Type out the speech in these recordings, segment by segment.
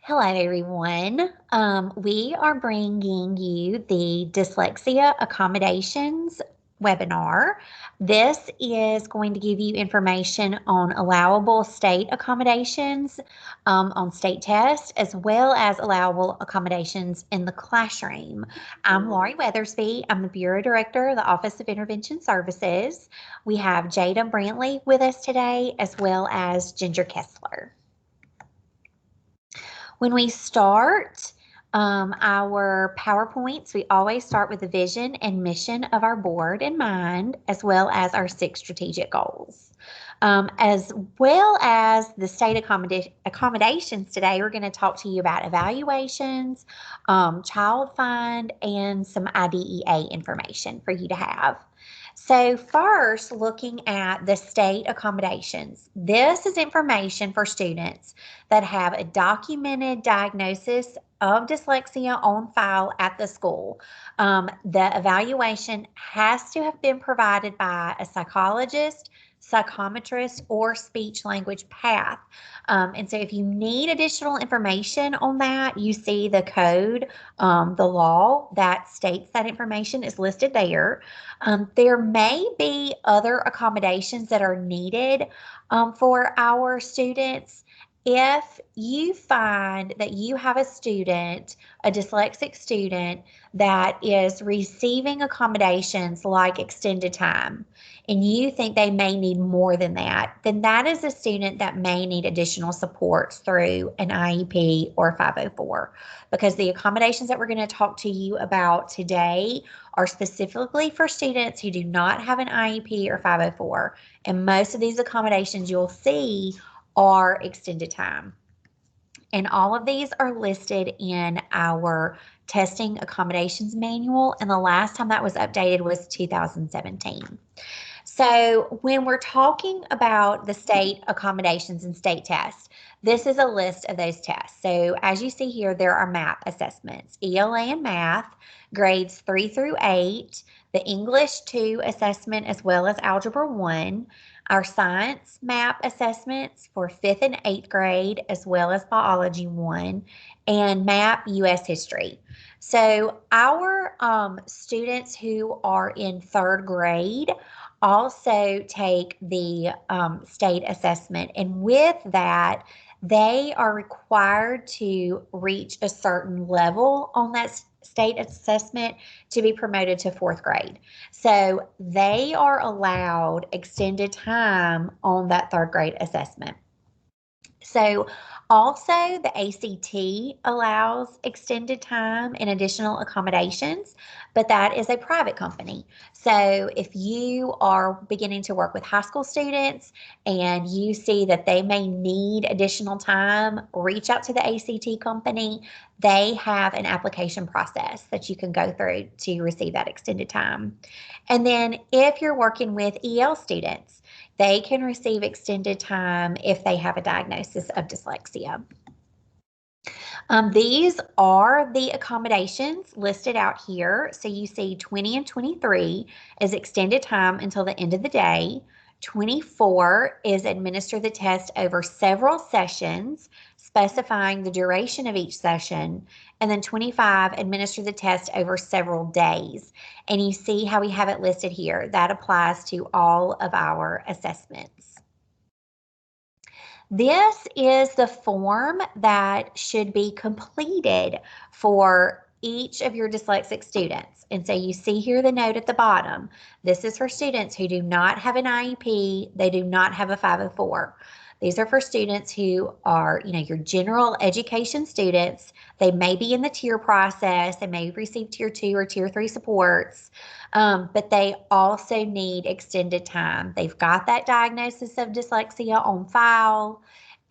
Hello, everyone. We are bringing you the Dyslexia Accommodations webinar. This is going to give you information on allowable state accommodations on state tests, as well as allowable accommodations in the classroom. I'm Laurie Weathersby. I'm the Bureau Director of the Office of Intervention Services. We have Jada Brantley with us today, as well as Ginger Kessler. When we start our PowerPoints, we always start with the vision and mission of our board in mind, as well as our 6 strategic goals. As well as the state accommodations today, we're going to talk to you about evaluations, child find, and some IDEA information for you to have. So first, looking at the state accommodations. This is information for students that have a documented diagnosis of dyslexia on file at the school. The evaluation has to have been provided by a psychologist, psychometrist, or speech language path. And so if you need additional information on that, you see the code, the law that states that information is listed there. There may be other accommodations that are needed for our students. If you find that you have a student, a dyslexic student, that is receiving accommodations like extended time, and you think they may need more than that, then that is a student that may need additional supports through an IEP or 504, because the accommodations that we're going to talk to you about today are specifically for students who do not have an IEP or 504, and most of these accommodations you'll see are extended time. And all of these are listed in our testing accommodations manual, and the last time that was updated was 2017. So when we're talking about the state accommodations and state tests, this is a list of those tests. So as you see here, there are MAP assessments, ELA and math, grades 3 through 8, the English 2 assessment, as well as Algebra 1, our science MAP assessments for 5th and 8th grade, as well as Biology 1, and MAP US History. So our students who are in 3rd grade also take the state assessment, and with that, they are required to reach a certain level on that state assessment to be promoted to 4th grade. So they are allowed extended time on that 3rd grade assessment. So also the ACT allows extended time and additional accommodations, but that is a private company. So if you are beginning to work with high school students and you see that they may need additional time, reach out to the ACT company. They have an application process that you can go through to receive that extended time. And then if you're working with EL students, they can receive extended time if they have a diagnosis of dyslexia. These are the accommodations listed out here. So you see 20 and 23 is extended time until the end of the day. 24 is administer the test over several sessions, specifying the duration of each session. And then 25, administer the test over several days. And you see how we have it listed here. That applies to all of our assessments. This is the form that should be completed for each of your dyslexic students. And so you see here the note at the bottom. This is for students who do not have an IEP, they do not have a 504. These are for students who are, your general education students. They may be in the tier process, they may receive tier 2 or tier 3 supports, but they also need extended time. They've got that diagnosis of dyslexia on file,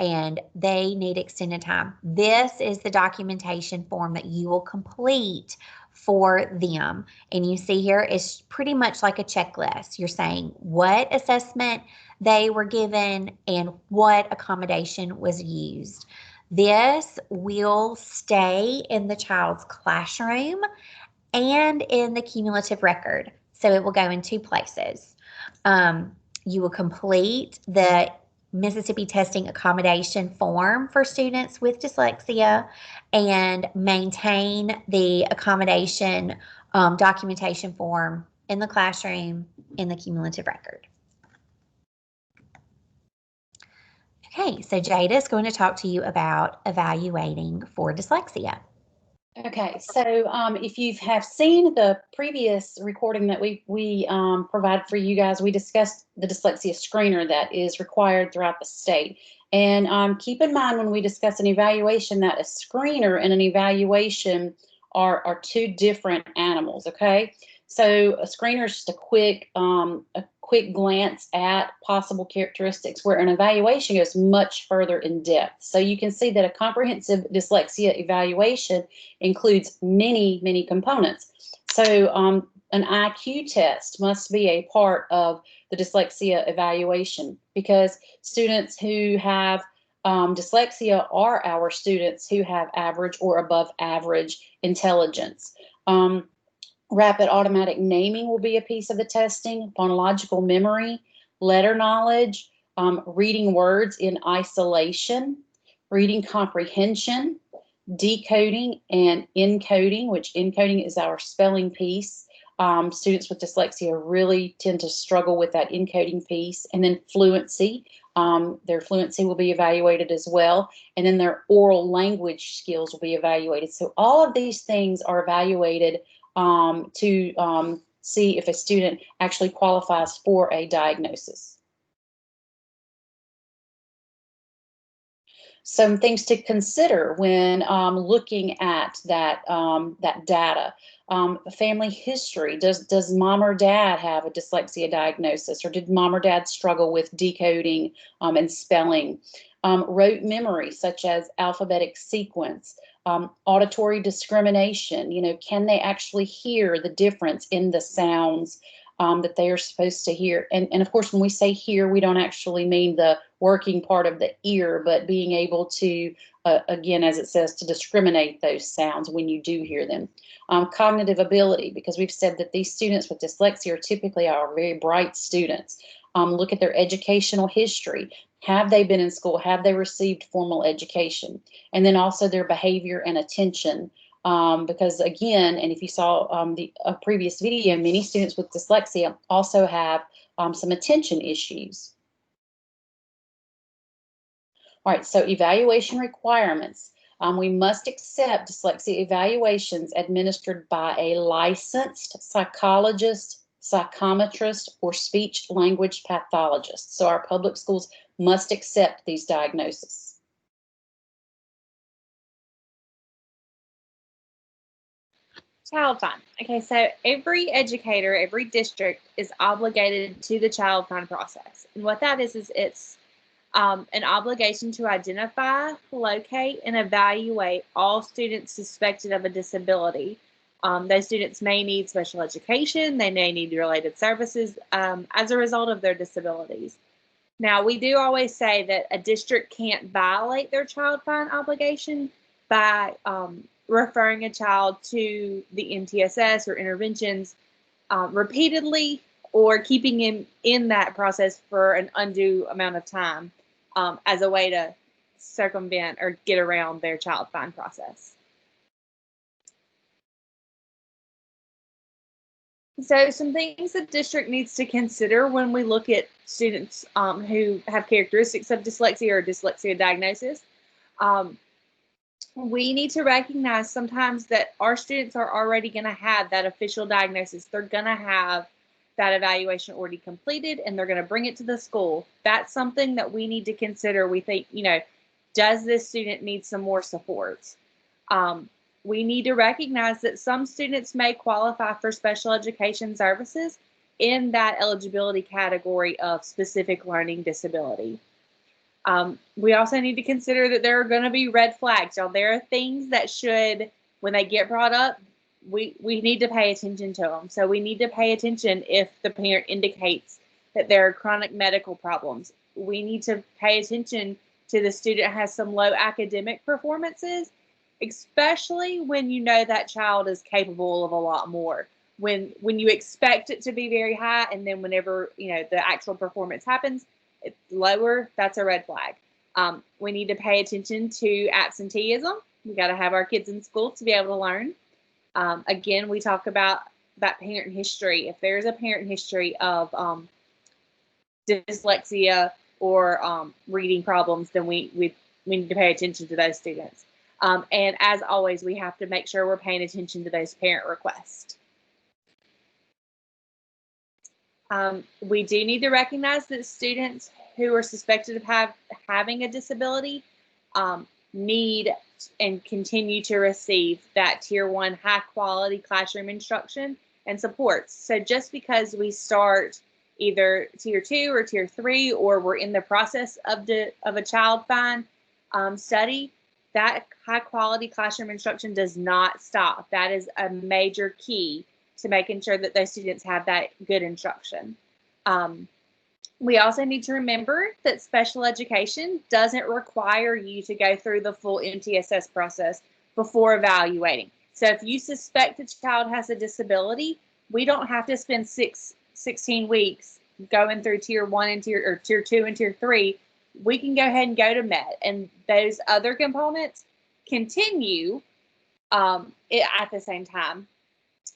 and they need extended time. This is the documentation form that you will complete for them. And you see here it's pretty much like a checklist. You're saying what assessment they were given and what accommodation was used. This will stay in the child's classroom and in the cumulative record. So it will go in 2 places. You will complete the Mississippi testing accommodation form for students with dyslexia and maintain the accommodation documentation form in the classroom in the cumulative record. Okay, so Jada is going to talk to you about evaluating for dyslexia. Okay, so if you have seen the previous recording that we provided for you guys, we discussed the dyslexia screener that is required throughout the state. And keep in mind when we discuss an evaluation that a screener and an evaluation are two different animals, okay? So a screener is just a quick glance at possible characteristics, where an evaluation goes much further in depth. So you can see that a comprehensive dyslexia evaluation includes many, many components. So an IQ test must be a part of the dyslexia evaluation, because students who have dyslexia are our students who have average or above average intelligence. Rapid automatic naming will be a piece of the testing, phonological memory, letter knowledge, reading words in isolation, reading comprehension, decoding and encoding, which encoding is our spelling piece. Students with dyslexia really tend to struggle with that encoding piece. And then fluency, their fluency will be evaluated as well. And then their oral language skills will be evaluated. So all of these things are evaluated to see if a student actually qualifies for a diagnosis. Some things to consider when looking at that data. Family history. Does mom or dad have a dyslexia diagnosis, or did mom or dad struggle with decoding and spelling? Rote memory, such as alphabetic sequence. Auditory discrimination. Can they actually hear the difference in the sounds that they are supposed to hear? And of course, when we say hear, we don't actually mean the working part of the ear, but being able to, again, as it says, to discriminate those sounds when you do hear them. Cognitive ability, because we've said that these students with dyslexia are typically our very bright students. Look at their educational history. Have they been in school? Have they received formal education? And then also their behavior and attention. Because again, and if you saw the previous video, many students with dyslexia also have some attention issues. All right, so evaluation requirements. We must accept dyslexia evaluations administered by a licensed psychologist, psychometrist, or speech language pathologist. So our public schools must accept these diagnoses. Child find. Okay, so every educator, every district is obligated to the child find process. And what that is it's an obligation to identify, locate, and evaluate all students suspected of a disability. Those students may need special education, they may need related services as a result of their disabilities. Now, we do always say that a district can't violate their child find obligation by referring a child to the MTSS or interventions repeatedly, or keeping him in that process for an undue amount of time as a way to circumvent or get around their child find process. So some things the district needs to consider when we look at students who have characteristics of dyslexia or dyslexia diagnosis. We need to recognize sometimes that our students are already going to have that official diagnosis. They're going to have that evaluation already completed, and they're going to bring it to the school. That's something that we need to consider. We think, does this student need some more supports? We need to recognize that some students may qualify for special education services in that eligibility category of specific learning disability. We also need to consider that there are going to be red flags. So there are things that should, when they get brought up, we need to pay attention to them. So we need to pay attention if the parent indicates that there are chronic medical problems. We need to pay attention to the student has some low academic performances, especially when you know that child is capable of a lot more. When you expect it to be very high, and then whenever the actual performance happens, It's lower, that's a red flag. We need to pay attention to absenteeism. We got to have our kids in school to be able to learn. Again, we talk about that parent history. If there's a parent history of dyslexia or reading problems, then we need to pay attention to those students. And as always, we have to make sure we're paying attention to those parent requests. We do need to recognize that students who are suspected of having a disability need and continue to receive that Tier 1 high quality classroom instruction and supports. So just because we start either Tier 2 or Tier 3, or we're in the process of a child find study, that high quality classroom instruction does not stop. That is a major key to making sure that those students have that good instruction. We also need to remember that special education doesn't require you to go through the full MTSS process before evaluating. So if you suspect a child has a disability, we don't have to spend 16 weeks going through Tier 1 and Tier 2 and Tier 3. We can go ahead and go to MET, and those other components continue at the same time.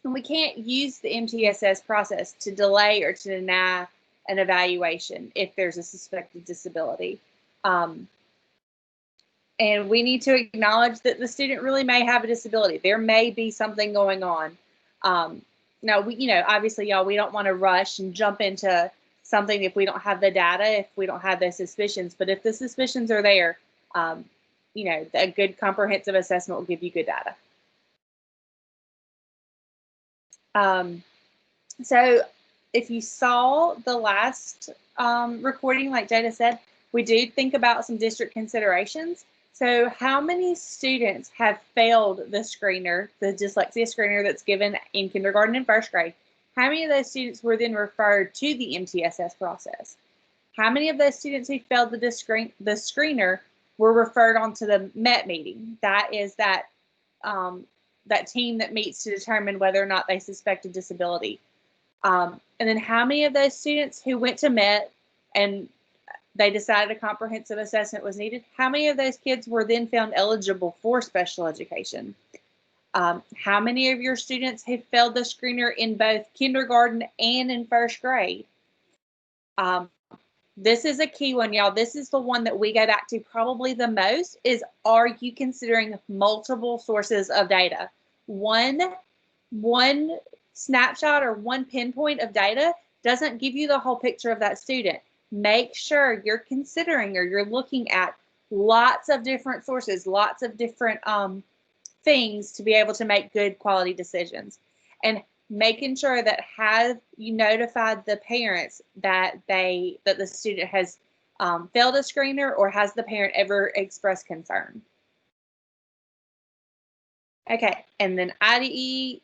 And we can't use the MTSS process to delay or to deny an evaluation if there's a suspected disability. And we need to acknowledge that the student really may have a disability. There may be something going on. Now, obviously, y'all, we don't want to rush and jump into something if we don't have the data, if we don't have those suspicions. But if the suspicions are there, a good comprehensive assessment will give you good data. So if you saw the last recording, like Jada said, we do think about some district considerations. So how many students have failed the screener, the dyslexia screener that's given in kindergarten and first grade? How many of those students were then referred to the MTSS process? How many of those students who failed the screener were referred on to the MET meeting? That is that team that meets to determine whether or not they suspect a disability. And then how many of those students who went to MET and they decided a comprehensive assessment was needed, how many of those kids were then found eligible for special education? How many of your students have failed the screener in both kindergarten and in first grade? This is a key one, y'all. This is the one that we go back to probably the most is, are you considering multiple sources of data? One snapshot or one pinpoint of data doesn't give you the whole picture of that student. Make sure you're considering or you're looking at lots of different sources, lots of different things to be able to make good quality decisions. And making sure that have you notified the parents that the student has failed a screener, or has the parent ever expressed concern? Okay, and then IDEA,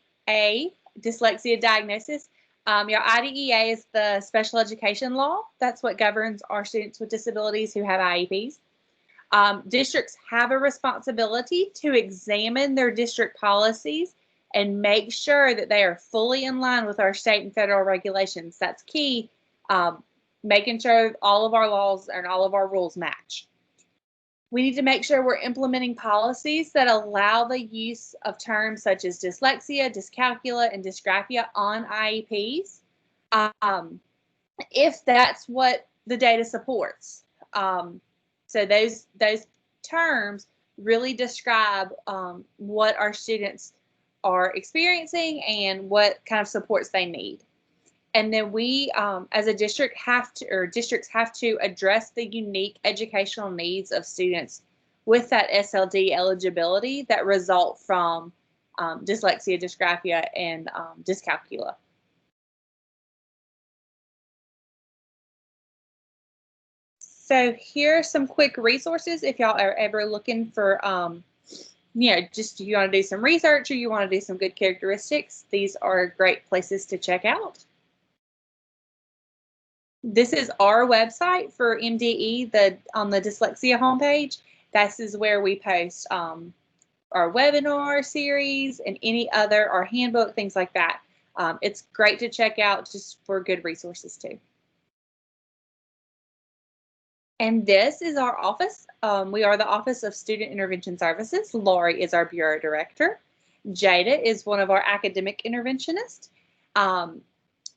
dyslexia diagnosis. Your IDEA is the special education law. That's what governs our students with disabilities who have IEPs. Districts have a responsibility to examine their district policies and make sure that they are fully in line with our state and federal regulations. That's key, making sure all of our laws and all of our rules match. We need to make sure we're implementing policies that allow the use of terms such as dyslexia, dyscalculia, and dysgraphia on IEPs, if that's what the data supports. So those terms really describe what our students are experiencing and what kind of supports they need. And then we, as a district, districts have to address the unique educational needs of students with that SLD eligibility that result from dyslexia, dysgraphia, and dyscalculia. So here are some quick resources if y'all are ever looking for, just if you want to do some research or you want to do some good characteristics. These are great places to check out. This is our website for MDE, on the dyslexia homepage. This is where we post our webinar series and our handbook, things like that. It's great to check out just for good resources too. And this is our office. We are the Office of Student Intervention Services. Lori is our Bureau Director. Jada is one of our academic interventionists.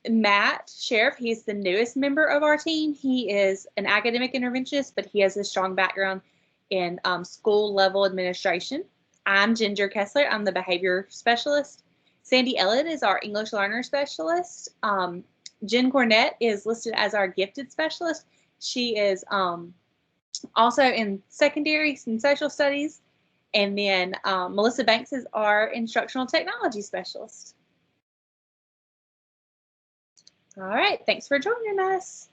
Matt Sheriff, he's the newest member of our team. He is an academic interventionist, but he has a strong background in school level administration. I'm Ginger Kessler. I'm the behavior specialist. Sandy Ellett is our English learner specialist. Jen Cornett is listed as our gifted specialist. She is also in secondary and social studies. And then Melissa Banks is our instructional technology specialist. All right, thanks for joining us.